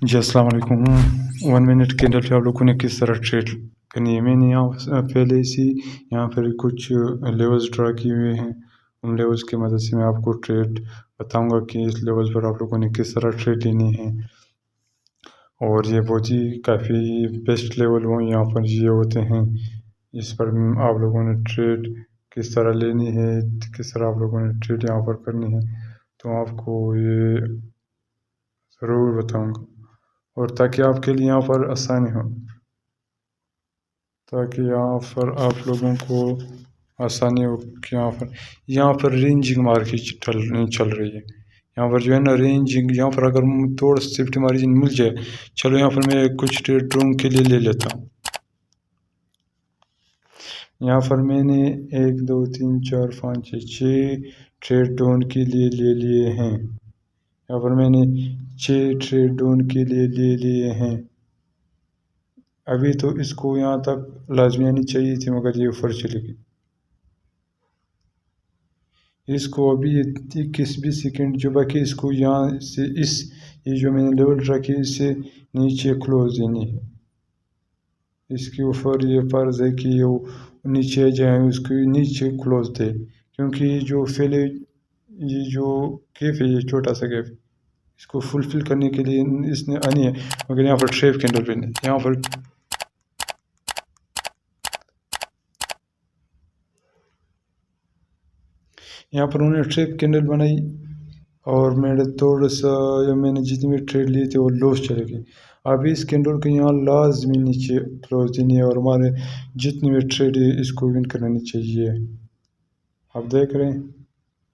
जी, अस्सलाम वालेकुम। 1 minute candle पे आप लोगों ने किस तरह ट्रेड करनी है। मैंने यहाँ पहले से यहाँ पर कुछ लेवल्स ड्रा किए हुए हैं। उन लेवल्स की मदद से मैं आपको ट्रेड बताऊँगा कि इस लेवल पर आप लोगों ने किस तरह ट्रेड लेनी है। और ये बहुत ही काफ़ी बेस्ट लेवल हो यहाँ पर ये होते हैं। इस पर आप लोगों ने ट्रेड किस तरह लेनी है, किस तरह आप लोगों ने ट्रेड यहाँ पर करनी है, तो आपको ये ज़रूर बताऊँगा। और ताकि आपके लिए यहाँ पर आसानी हो, ताकि यहाँ पर आप लोगों को आसानी हो कि यहाँ पर रेंजिंग मार्केट चल रही है। यहाँ पर जो है ना रेंजिंग, यहाँ पर अगर थोड़ा सेफ्टी मार्जिन मिल जाए, चलो यहाँ पर मैं कुछ ट्रेड रूम के लिए ले लेता हूँ। यहाँ पर मैंने 1 2 3 4 5 6 ट्रेड डोन के लिए ले लिए हैं। यहाँ पर मैंने 6 ट्रेड डोन के लिए ले लिए हैं। अभी तो इसको यहाँ तक लाजमी आनी चाहिए थी, मगर ये ऊपर चली गई। इसको अभी 21-20 सेकेंड जो बाकी, इसको यहाँ से ये जो मैंने लेवल रखी इससे नीचे क्लोज देनी है। इसके ऊपर ये फर्ज है कि वो नीचे जाए, उसके नीचे क्लोज दे, क्योंकि जो पहले ये जो कैफ है, ये छोटा सा कैफ, इसको फुलफिल करने के लिए इसने आनी है, मगर यहाँ पर ट्रेप कैंडल पे नहीं। यहाँ पर उन्होंने ट्रेप कैंडल बनाई और मैंने जितनी भी ट्रेड लिए थे वो लॉस चले गए। अभी इस कैंडल को यहाँ लाजमी नीचे क्लोज देनी है और हमारे जितनी भी ट्रेड है इसको विन करानी चाहिए। आप देख रहे हैं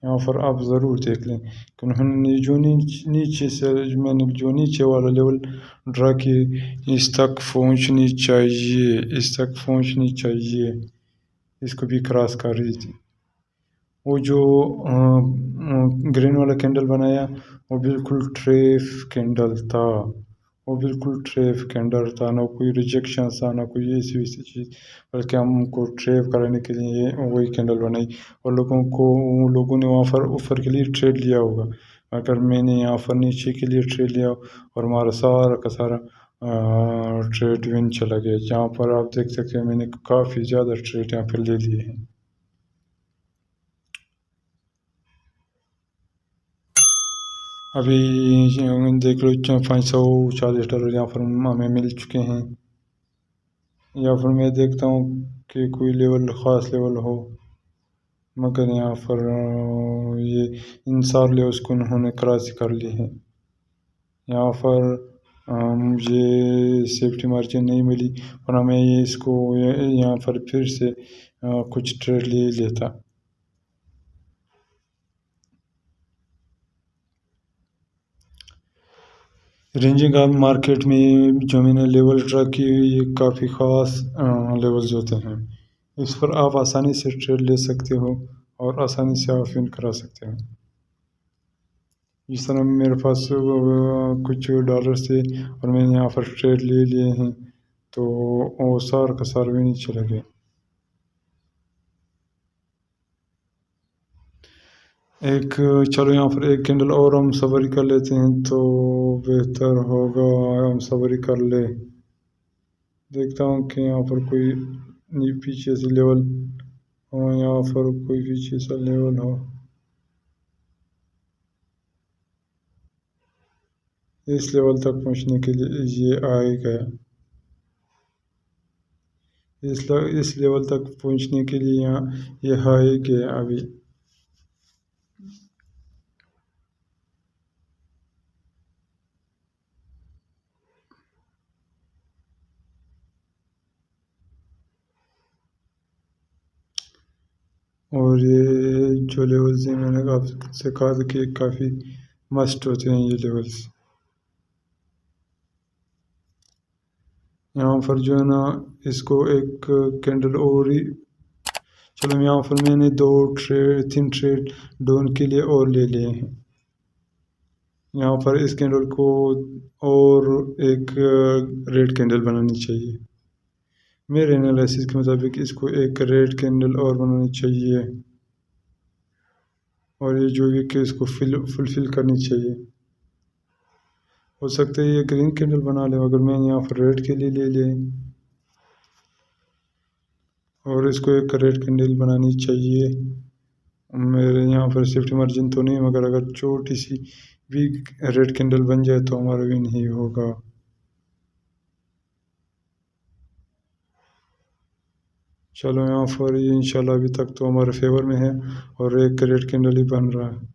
यहाँ पर, आप ज़रूर देख लें कि उन्होंने जो नीचे से मैंने जो नीचे वाला लेवल ड्रा किए, इस तक पहुँचनी चाहिए, इस तक पहुँचनी चाहिए। इसको भी क्रॉस कर रही थी। वो जो ग्रीन वाला कैंडल बनाया, वो बिल्कुल ट्रेप कैंडल था। वो बिल्कुल ट्रेप कैंडल था, ना कोई रिजेक्शन था, ना कोई ऐसी वैसी चीज़, बल्कि हमको ट्रेप कराने के लिए वही कैंडल बनाई। और लोगों ने वहाँ पर ऊपर के लिए ट्रेड लिया होगा, अगर मैंने यहाँ पर नीचे के लिए ट्रेड लिया, और हमारा सारा का सारा ट्रेड विन चला गया। जहाँ पर आप देख सकते हैं मैंने काफ़ी ज़्यादा ट्रेड यहाँ पर ले लिए हैं। अभी देख लो, $540 यहाँ पर हमें मिल चुके हैं। यहाँ पर मैं देखता हूँ कि कोई लेवल, ख़ास लेवल हो, मगर यहाँ पर ये इन सारे लेवल्स को उन्होंने क्रॉस कर लिए हैं। यहाँ पर मुझे सेफ्टी मार्जिन नहीं मिली, वरना मैं यहाँ पर फिर से कुछ ट्रेड ले लेता। रेंजिंग आप मार्केट में जो मैंने लेवल ड्रा की हुई, ये काफ़ी ख़ास लेवल्स होते हैं। इस पर आप आसानी से ट्रेड ले सकते हो और आसानी से आप विन करा सकते हो। इस तरह मेरे पास कुछ डॉलर थे और मैंने यहाँ पर ट्रेड ले लिए हैं, तो वो सार का सार भी नहीं चले गए। चलो यहाँ पर एक कैंडल और हम सवारी कर लेते हैं तो बेहतर होगा। हम सवारी कर ले, देखता हूँ कि यहाँ पर कोई पीछे से लेवल हो, यहाँ पर कोई पीछे से लेवल हो। इस लेवल तक पहुँचने के लिए ये आए गया। इस लेवल तक पहुँचने के लिए यहाँ ये हाई गया अभी। और ये जो लेवल्स हैं, मैंने आपसे कहा था कि काफ़ी मस्ट होते हैं ये लेवल्स। यहाँ पर जो है ना, इसको एक कैंडल और ही, चलो यहाँ पर मैंने 3 ट्रेड डाउन के लिए और ले लिए हैं। यहाँ पर इस कैंडल को और एक रेड कैंडल बनानी चाहिए। मेरे एनालिसिस के मुताबिक इसको एक रेड कैंडल और बनानी चाहिए, और ये जो वीक है इसको फुलफिल करनी चाहिए। हो सकता है ये ग्रीन कैंडल बना ले, अगर मैं यहाँ पर रेड के लिए ले लें और इसको एक रेड कैंडल बनानी चाहिए। मेरे यहाँ पर सेफ्टी मार्जिन तो नहीं, मगर अगर छोटी सी भी रेड कैंडल बन जाए तो हमारा भी नहीं होगा। चलो यहाँ पर ये इंशाल्लाह अभी तक तो हमारे फेवर में है और एक रेड कैंडल ही बन रहा है।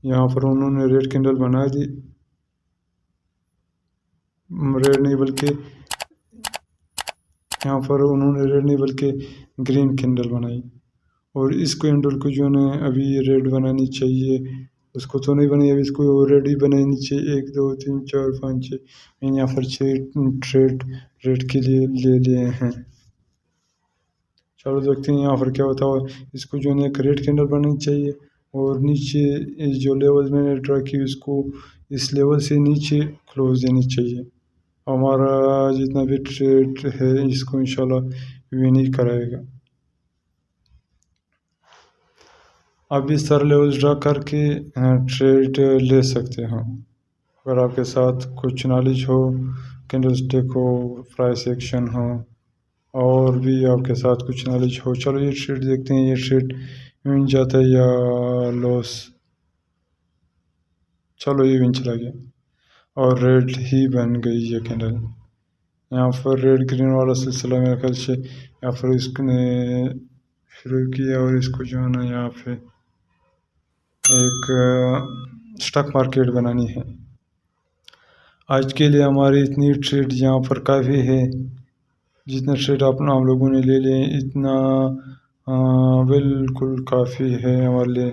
यहाँ पर उन्होंने रेड कैंडल बना दी, रेड नहीं बल्कि यहाँ पर उन्होंने रेड नहीं बल्कि ग्रीन कैंडल बनाई। और इस कैंडल को जो है अभी रेड बनानी चाहिए, उसको तो नहीं बनाई, अभी इसको रेड ही बनानी चाहिए। 1 2 3 4 5 6 मैंने यहाँ पर 6 ट्रेड रेड के लिए ले लिए हैं। चलो देखते हैं यहाँ पर क्या होता है। इसको जो है एक रेड कैंडल बनानी चाहिए और नीचे इस जो लेवल मैंने ड्रा की उसको इस लेवल से नीचे क्लोज देनी चाहिए। हमारा जितना भी ट्रेड है इसको इंशाल्लाह विन ही कराएगा। आप इस तरह लेवल ड्रा करके ट्रेड ले सकते हैं अगर आपके साथ कुछ नॉलेज हो, कैंडल स्टिक हो, प्राइस एक्शन हो और भी आपके साथ कुछ नॉलेज हो। चलो ये ट्रेड देखते हैं, ये ट्रेड विन जाता है या लॉस। चलो ये विन चला गया और रेड ही बन गई ये कैंडल। यहाँ पर रेड ग्रीन वाला सिलसिला मेरे ख्याल से यहाँ पर इसने शुरू किया और इसको जो है ना यहाँ पे एक स्टॉक मार्केट बनानी है। आज के लिए हमारी इतनी ट्रेड यहाँ पर काफ़ी है, जितना ट्रेड अपना हम लोगों ने ले लिए इतना बिल्कुल काफ़ी है हमारे लिए।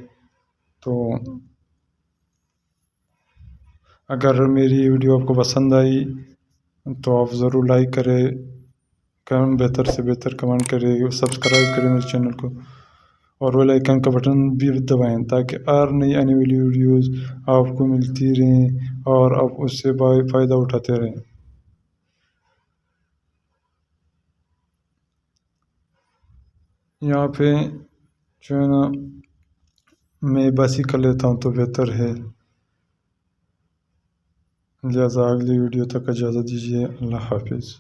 तो अगर मेरी वीडियो आपको पसंद आई तो आप ज़रूर लाइक करें, बेहतर से बेहतर कमेंट करें, सब्सक्राइब करें मेरे चैनल को और बेल आइकन का बटन भी दबाएं ताकि और नई आने वाली वीडियोस आपको मिलती रहें और आप उससे फ़ायदा उठाते रहें। यहाँ पे जो है ना मैं बस ही कर लेता हूँ तो बेहतर है। लिहाजा अगली वीडियो तक इजाज़त दीजिए। अल्लाह हाफिज़।